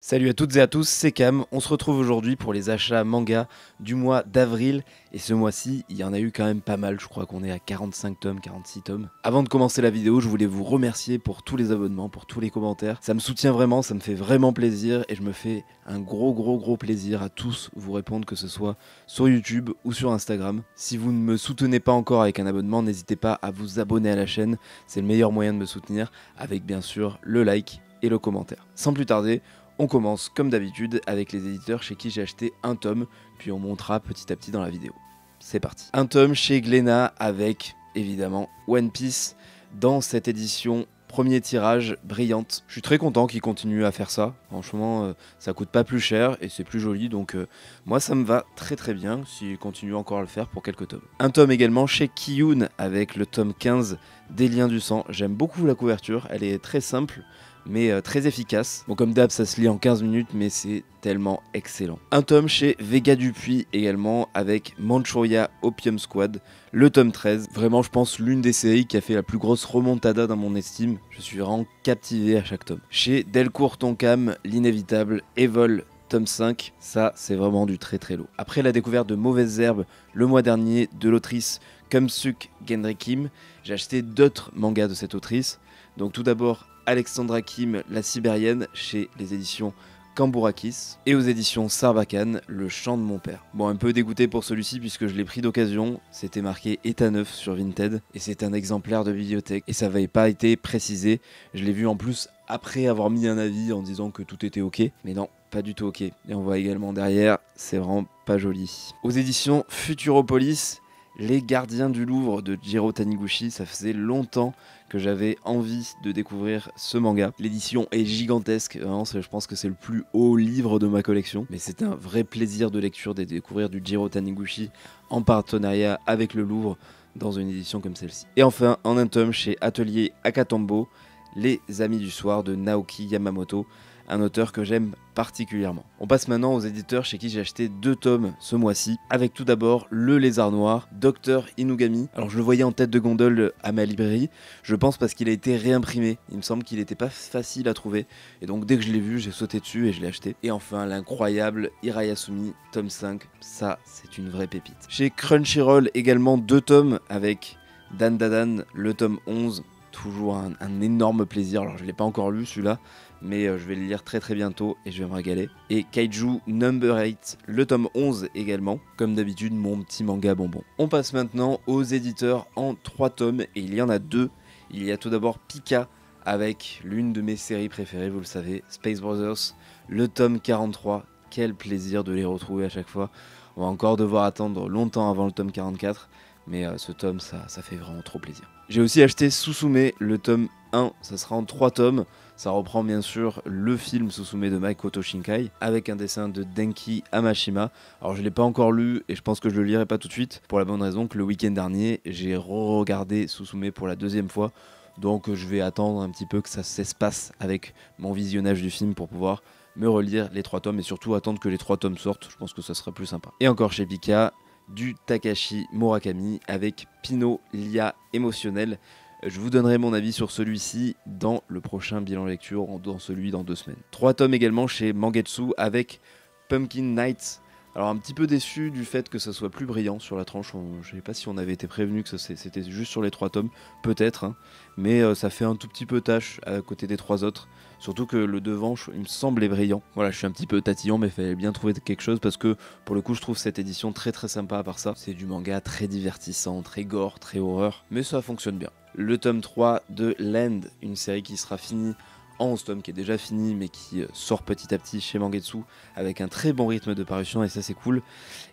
Salut à toutes et à tous, c'est Cam. On se retrouve aujourd'hui pour les achats manga du mois d'avril. Et ce mois-ci, il y en a eu quand même pas mal. Je crois qu'on est à 45 tomes, 46 tomes. Avant de commencer la vidéo, je voulais vous remercier pour tous les abonnements, pour tous les commentaires. Ça me soutient vraiment, ça me fait vraiment plaisir. Et je me fais un gros plaisir à tous vous répondre, que ce soit sur YouTube ou sur Instagram. Si vous ne me soutenez pas encore avec un abonnement, n'hésitez pas à vous abonner à la chaîne. C'est le meilleur moyen de me soutenir, avec bien sûr le like et le commentaire. Sans plus tarder, on commence comme d'habitude avec les éditeurs chez qui j'ai acheté un tome, puis on montera petit à petit dans la vidéo. C'est parti. Un tome chez Glénat avec, évidemment, One Piece dans cette édition premier tirage brillante. Je suis très content qu'ils continuent à faire ça. Franchement, ça coûte pas plus cher et c'est plus joli, donc moi ça me va très bien s'ils continuent encore à le faire pour quelques tomes. Un tome également chez Kiyun avec le tome 15 des Liens du Sang. J'aime beaucoup la couverture, elle est très simple, mais très efficace. Bon, comme d'hab, ça se lit en 15 minutes, mais c'est tellement excellent. Un tome chez Vega Dupuis également, avec Manchuria Opium Squad, le tome 13. Vraiment, je pense, l'une des séries qui a fait la plus grosse remontada dans mon estime. Je suis vraiment captivé à chaque tome. Chez Delcourt Tonkam, l'inévitable Evol, tome 5, ça c'est vraiment du très lourd. Après la découverte de Mauvaises Herbes le mois dernier de l'autrice Kumsuk Gendry Kim, j'ai acheté d'autres mangas de cette autrice. Donc tout d'abord Alexandra Kim, la Sibérienne, chez les éditions Cambourakis, et aux éditions Sarbacane, Le Chant de mon père. Bon, un peu dégoûté pour celui-ci puisque je l'ai pris d'occasion, c'était marqué état neuf sur Vinted, et c'est un exemplaire de bibliothèque, et ça n'avait pas été précisé. Je l'ai vu en plus après avoir mis un avis en disant que tout était ok, mais non, pas du tout ok. Et on voit également derrière, c'est vraiment pas joli. Aux éditions Futuropolis, Les Gardiens du Louvre de Jiro Taniguchi, ça faisait longtemps que j'avais envie de découvrir ce manga. L'édition est gigantesque, vraiment, je pense que c'est le plus haut livre de ma collection, mais c'est un vrai plaisir de lecture de découvrir du Jiro Taniguchi en partenariat avec le Louvre dans une édition comme celle-ci. Et enfin, en un tome chez Atelier Akatombo, Les Amis du Soir de Naoki Yamamoto, un auteur que j'aime particulièrement. On passe maintenant aux éditeurs chez qui j'ai acheté 2 tomes ce mois-ci, avec tout d'abord Le Lézard Noir, Dr Inugami. Alors je le voyais en tête de gondole à ma librairie, je pense parce qu'il a été réimprimé. Il me semble qu'il n'était pas facile à trouver, et donc dès que je l'ai vu, j'ai sauté dessus et je l'ai acheté. Et enfin, l'incroyable Hirayasumi, tome 5, ça c'est une vraie pépite. Chez Crunchyroll également 2 tomes avec Dan Dadan, le tome 11, toujours un énorme plaisir. Alors je ne l'ai pas encore lu celui-là, mais je vais le lire très bientôt et je vais me régaler. Et Kaiju Number 8, le tome 11 également, comme d'habitude mon petit manga bonbon. On passe maintenant aux éditeurs en 3 tomes, et il y en a 2. Il y a tout d'abord Pika, avec l'une de mes séries préférées, vous le savez, Space Brothers, le tome 43. Quel plaisir de les retrouver à chaque fois. On va encore devoir attendre longtemps avant le tome 44, mais ce tome, ça fait vraiment trop plaisir. J'ai aussi acheté Susume, le tome 1, ça sera en 3 tomes. Ça reprend bien sûr le film Susume de Makoto Shinkai, avec un dessin de Denki Hamashima. Alors je ne l'ai pas encore lu, et je pense que je le lirai pas tout de suite, pour la bonne raison que le week-end dernier, j'ai re-regardé Susume pour la 2e fois. Donc je vais attendre un petit peu que ça s'espace avec mon visionnage du film pour pouvoir me relire les 3 tomes, et surtout attendre que les 3 tomes sortent. Je pense que ça sera plus sympa. Et encore chez Pika, du Takashi Murakami avec Pinot Lia émotionnel. Je vous donnerai mon avis sur celui-ci dans le prochain bilan lecture, dans celui dans 2 semaines. 3 tomes également chez Mangetsu avec Pumpkin Night. Alors un petit peu déçu du fait que ça soit plus brillant sur la tranche. Je ne sais pas si on avait été prévenu que c'était juste sur les 3 tomes, peut-être, hein. Mais ça fait un tout petit peu tâche à côté des 3 autres. Surtout que le devant, il me semble, est brillant. Voilà, je suis un petit peu tatillon, mais il fallait bien trouver quelque chose parce que pour le coup, je trouve cette édition très sympa à part ça. C'est du manga très divertissant, très gore, très horreur, mais ça fonctionne bien. Le tome 3 de Land, une série qui sera finie en 11 tomes, qui est déjà fini mais qui sort petit à petit chez Mangetsu avec un très bon rythme de parution, et ça c'est cool.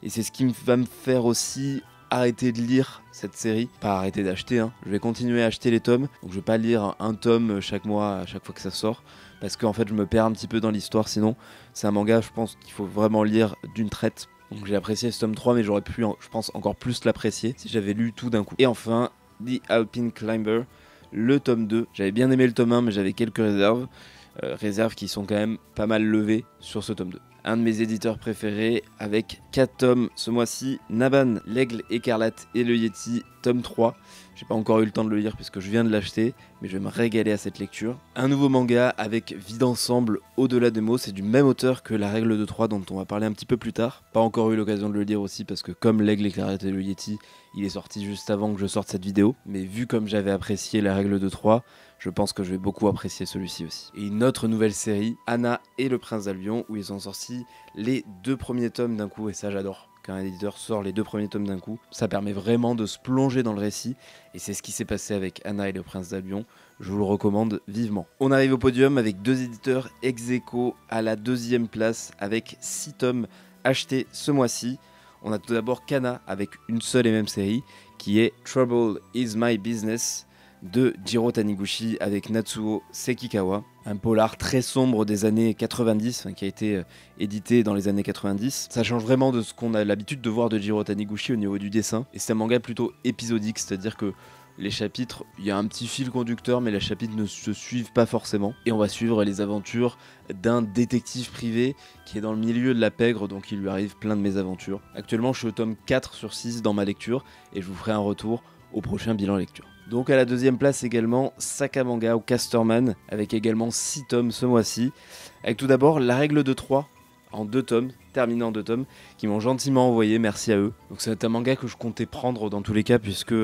Et c'est ce qui va me faire aussi arrêter de lire cette série, pas arrêter d'acheter, hein. Je vais continuer à acheter les tomes, donc je vais pas lire un tome chaque mois à chaque fois que ça sort, parce qu'en fait je me perds un petit peu dans l'histoire. Sinon c'est un manga, je pense qu'il faut vraiment lire d'une traite. Donc j'ai apprécié ce tome 3, mais j'aurais pu, je pense, encore plus l'apprécier si j'avais lu tout d'un coup. Et enfin, The Alpine Climber, le tome 2. J'avais bien aimé le tome 1, mais j'avais quelques réserves. Réserves qui sont quand même pas mal levées sur ce tome 2. un de mes éditeurs préférés, avec 4 tomes ce mois-ci, Naban, l'Aigle écarlate et le Yéti, tome 3. J'ai pas encore eu le temps de le lire puisque je viens de l'acheter, mais je vais me régaler à cette lecture. Un nouveau manga avec vie d'ensemble au-delà des mots, c'est du même auteur que La Règle de 3 dont on va parler un petit peu plus tard. Pas encore eu l'occasion de le lire aussi parce que comme l'Aigle écarlate et le Yéti, il est sorti juste avant que je sorte cette vidéo. Mais vu comme j'avais apprécié La Règle de 3, je pense que je vais beaucoup apprécier celui-ci aussi. Et une autre nouvelle série, Anna et le Prince d'Albion, où ils ont sorti les 2 premiers tomes d'un coup, et ça j'adore. Quand un éditeur sort les 2 premiers tomes d'un coup, ça permet vraiment de se plonger dans le récit, et c'est ce qui s'est passé avec Anna et le Prince d'Albion. Je vous le recommande vivement. On arrive au podium avec 2 éditeurs ex aequo à la 2e place avec 6 tomes achetés ce mois-ci. On a tout d'abord Kana avec une seule et même série qui est Trouble is My Business de Jiro Taniguchi avec Natsuo Sekikawa, un polar très sombre des années 90, qui a été édité dans les années 90. Ça change vraiment de ce qu'on a l'habitude de voir de Jiro Taniguchi au niveau du dessin, et c'est un manga plutôt épisodique, c'est-à-dire que les chapitres, il y a un petit fil conducteur, mais les chapitres ne se suivent pas forcément. Et on va suivre les aventures d'un détective privé qui est dans le milieu de la pègre, donc il lui arrive plein de mésaventures. Actuellement, je suis au tome 4 sur 6 dans ma lecture, et je vous ferai un retour au prochain bilan lecture. Donc à la 2e place également, Sakamanga ou Casterman, avec également 6 tomes ce mois-ci. Avec tout d'abord La Règle de 3, en 2 tomes, terminé en 2 tomes, qui m'ont gentiment envoyé, merci à eux. Donc c'est un manga que je comptais prendre dans tous les cas, puisque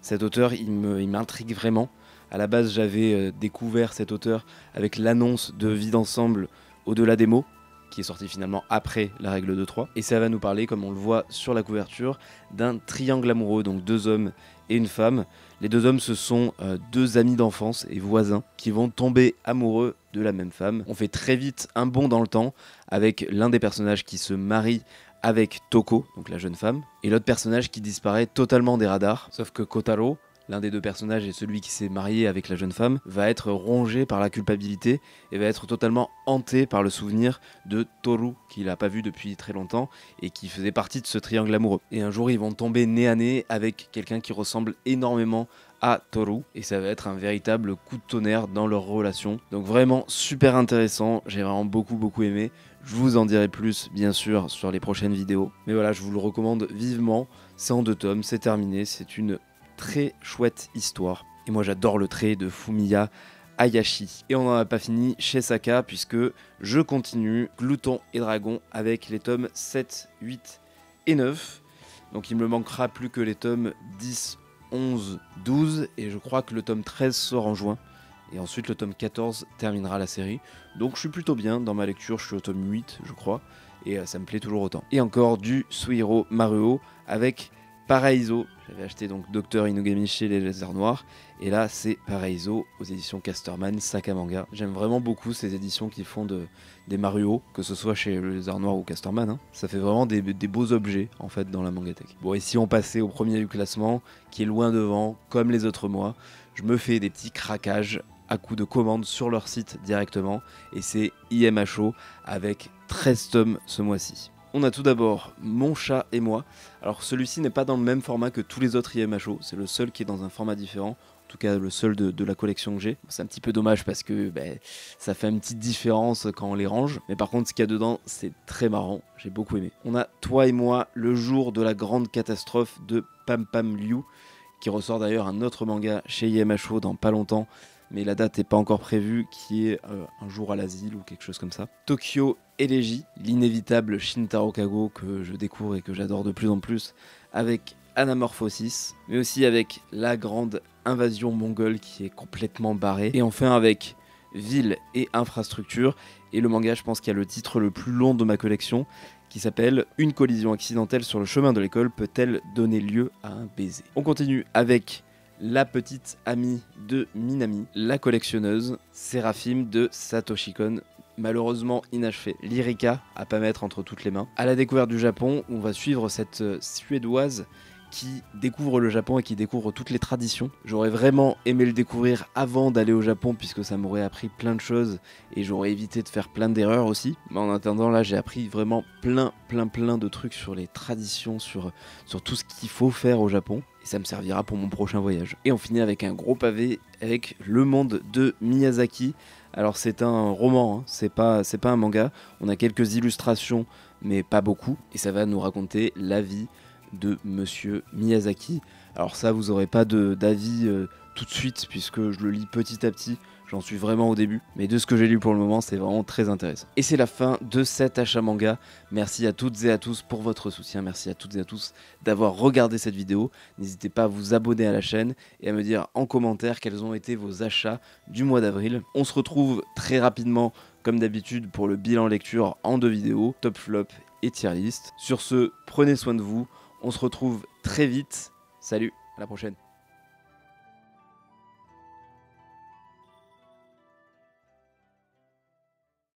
cet auteur, il m'intrigue vraiment. À la base, j'avais découvert cet auteur avec l'annonce de Vie d'ensemble au-delà des mots, qui est sorti finalement après La Règle de 3. Et ça va nous parler, comme on le voit sur la couverture, d'un triangle amoureux, donc 2 hommes et une femme. Les 2 hommes, ce sont 2 amis d'enfance et voisins qui vont tomber amoureux de la même femme. On fait très vite un bond dans le temps avec l'un des personnages qui se marie avec Toko, donc la jeune femme, et l'autre personnage qui disparaît totalement des radars. Sauf que Kotaro, l'un des 2 personnages et celui qui s'est marié avec la jeune femme, va être rongé par la culpabilité et va être totalement hanté par le souvenir de Toru, qu'il n'a pas vu depuis très longtemps et qui faisait partie de ce triangle amoureux. Et un jour, ils vont tomber nez à nez avec quelqu'un qui ressemble énormément à Toru, et ça va être un véritable coup de tonnerre dans leur relation. Donc vraiment super intéressant, j'ai vraiment beaucoup aimé. Je vous en dirai plus bien sûr sur les prochaines vidéos, mais voilà, je vous le recommande vivement. C'est en 2 tomes, c'est terminé, c'est une très chouette histoire. Et moi j'adore le trait de Fumiya Hayashi. Et on n'en a pas fini chez Saka, puisque je continue Glouton et Dragon avec les tomes 7, 8 et 9. Donc il me manquera plus que les tomes 10, 11, 12, et je crois que le tome 13 sort en juin. Et ensuite le tome 14 terminera la série. Donc je suis plutôt bien dans ma lecture, je suis au tome 8 je crois, et ça me plaît toujours autant. Et encore du Suihiro Maruo avec Paraiso. J'avais acheté donc Docteur Inugami chez les Lézards Noirs, et là c'est Paraiso aux éditions Casterman, Sakamanga. J'aime vraiment beaucoup ces éditions qui font des Maruo, que ce soit chez les Lézards Noirs ou Casterman. Ça fait vraiment des beaux objets en fait dans la mangatech. Bon, et si on passait au premier du classement, qui est loin devant, comme les autres mois, je me fais des petits craquages à coup de commande sur leur site directement, et c'est IMHO avec 13 tomes ce mois-ci. On a tout d'abord Mon chat et moi. Alors celui-ci n'est pas dans le même format que tous les autres IMHO, c'est le seul qui est dans un format différent, en tout cas le seul de la collection que j'ai. C'est un petit peu dommage parce que ça fait une petite différence quand on les range, mais par contre ce qu'il y a dedans c'est très marrant, j'ai beaucoup aimé. On a Toi et moi, le jour de la grande catastrophe de Pam Pam Liu, qui ressort d'ailleurs un autre manga chez IMHO dans pas longtemps, mais la date n'est pas encore prévue, qui est un jour à l'asile ou quelque chose comme ça. Tokyo Elegy, l'inévitable Shintaro Kago que je découvre et que j'adore de plus en plus, avec Anamorphosis, mais aussi avec la grande invasion mongole qui est complètement barrée, et enfin avec Ville et Infrastructure, et le manga je pense qui a le titre le plus long de ma collection, qui s'appelle Une collision accidentelle sur le chemin de l'école peut-elle donner lieu à un baiser. On continue avec La petite amie de Minami, la collectionneuse, Séraphim de Satoshi Kon, malheureusement inachevé. Lyrica à pas mettre entre toutes les mains. À la découverte du Japon, on va suivre cette Suédoise qui découvre le Japon et qui découvre toutes les traditions. J'aurais vraiment aimé le découvrir avant d'aller au Japon, puisque ça m'aurait appris plein de choses et j'aurais évité de faire plein d'erreurs aussi. Mais en attendant, là j'ai appris vraiment plein de trucs sur les traditions, sur tout ce qu'il faut faire au Japon. Et ça me servira pour mon prochain voyage. Et on finit avec un gros pavé avec Le monde de Miyazaki, Alors c'est un roman, hein, c'est pas un manga. On a quelques illustrations, mais pas beaucoup. Et ça va nous raconter la vie de Monsieur Miyazaki. Alors ça, vous aurez pas d'avis tout de suite, puisque je le lis petit à petit. J'en suis vraiment au début, mais de ce que j'ai lu pour le moment, c'est vraiment très intéressant. Et c'est la fin de cet achat manga. Merci à toutes et à tous pour votre soutien. Merci à toutes et à tous d'avoir regardé cette vidéo. N'hésitez pas à vous abonner à la chaîne et à me dire en commentaire quels ont été vos achats du mois d'avril. On se retrouve très rapidement, comme d'habitude, pour le bilan lecture en 2 vidéos, top flop et tier list. Sur ce, prenez soin de vous. On se retrouve très vite. Salut, à la prochaine.